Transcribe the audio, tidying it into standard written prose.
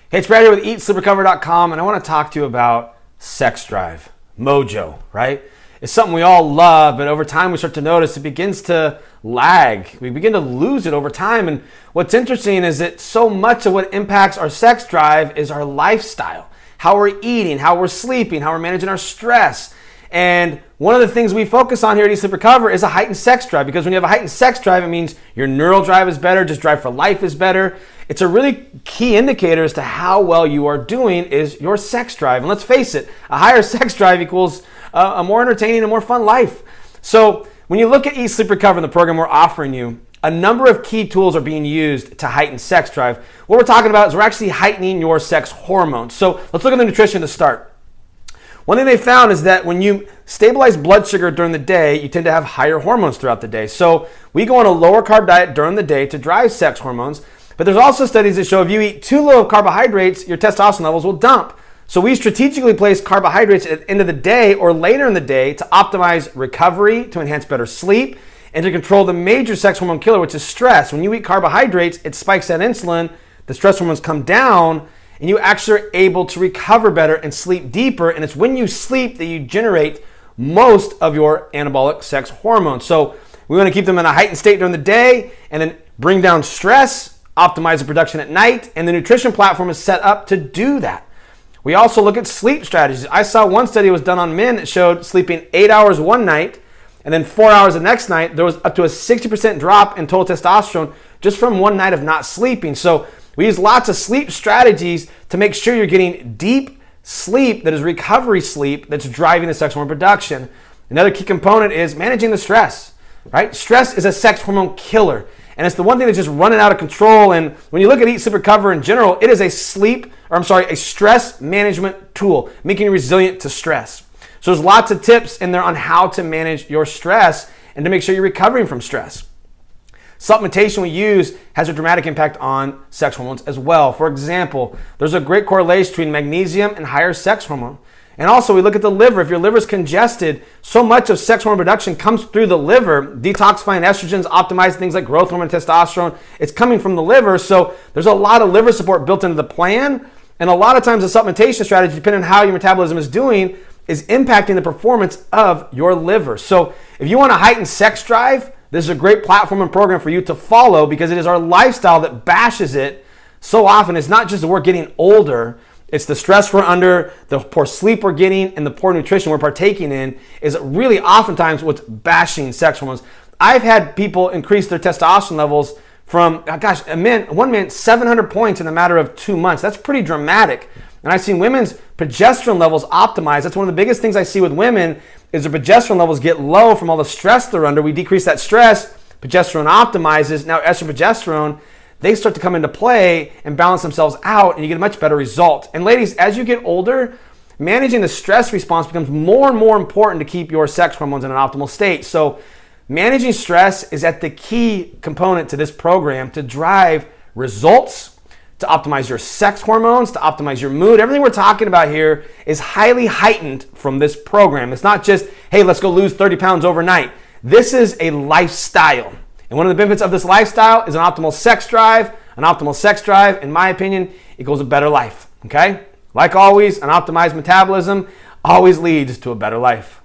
Hey, it's Brad here with EatSleepRecover.com, and I want to talk to you about sex drive, mojo, right? It's something we all love, but over time we start to notice it begins to lag. We begin to lose it over time, and what's interesting is that so much of what impacts our sex drive is our lifestyle, how we're eating, how we're sleeping, how we're managing our stress. And one of the things we focus on here at Eat Sleep Recover is a heightened sex drive, because when you have a heightened sex drive, it means your neural drive is better, just drive for life is better. It's a really key indicator as to how well you are doing is your sex drive. And let's face it, a higher sex drive equals a more entertaining and more fun life. So when you look at Eat Sleep Recover, the program we're offering you, a number of key tools are being used to heighten sex drive. What we're talking about is we're actually heightening your sex hormones. So let's look at the nutrition to start. One thing they found is that when you stabilize blood sugar during the day, you tend to have higher hormones throughout the day. So we go on a lower carb diet during the day to drive sex hormones. But there's also studies that show if you eat too low of carbohydrates, your testosterone levels will dump. So we strategically place carbohydrates at the end of the day or later in the day to optimize recovery, to enhance better sleep, and to control the major sex hormone killer, which is stress. When you eat carbohydrates, it spikes that insulin, the stress hormones come down, and you actually are able to recover better and sleep deeper. And it's when you sleep that you generate most of your anabolic sex hormones. So we want to keep them in a heightened state during the day and then bring down stress, optimize the production at night, and the nutrition platform is set up to do that. We also look at sleep strategies. I saw one study was done on men that showed sleeping 8 hours one night and then 4 hours the next night, there was up to a 60% drop in total testosterone just from one night of not sleeping. So we use lots of sleep strategies to make sure you're getting deep sleep that is recovery sleep that's driving the sex hormone production. Another key component is managing the stress, right? Stress is a sex hormone killer, and it's the one thing that's just running out of control. And when you look at Eat, Sleep, Recover in general, it is a stress management tool, making you resilient to stress. So there's lots of tips in there on how to manage your stress and to make sure you're recovering from stress. Supplementation we use has a dramatic impact on sex hormones as well. For example, there's a great correlation between magnesium and higher sex hormone. And also we look at the liver. If your liver is congested, so much of sex hormone production comes through the liver, detoxifying estrogens, optimizing things like growth hormone, testosterone. It's coming from the liver. So there's a lot of liver support built into the plan. And a lot of times the supplementation strategy, depending on how your metabolism is doing, is impacting the performance of your liver. So if you want a heightened sex drive, this is a great platform and program for you to follow, because it is our lifestyle that bashes it so often. It's not just that we're getting older, it's the stress we're under, the poor sleep we're getting, and the poor nutrition we're partaking in is really oftentimes what's bashing sex hormones. I've had people increase their testosterone levels from, one man 700 points in a matter of 2 months. That's pretty dramatic. And I've seen women's progesterone levels optimize. That's one of the biggest things I see with women is their progesterone levels get low from all the stress they're under. We decrease that stress, progesterone optimizes. Now estrogen, progesterone, they start to come into play and balance themselves out, and you get a much better result. And ladies, as you get older, managing the stress response becomes more and more important to keep your sex hormones in an optimal state. So managing stress is at the key component to this program to drive results, to optimize your sex hormones, to optimize your mood. Everything we're talking about here is highly heightened from this program. It's not just, hey, let's go lose 30 pounds overnight. This is a lifestyle. And one of the benefits of this lifestyle is an optimal sex drive. An optimal sex drive, in my opinion, equals a better life, okay? Like always, an optimized metabolism always leads to a better life.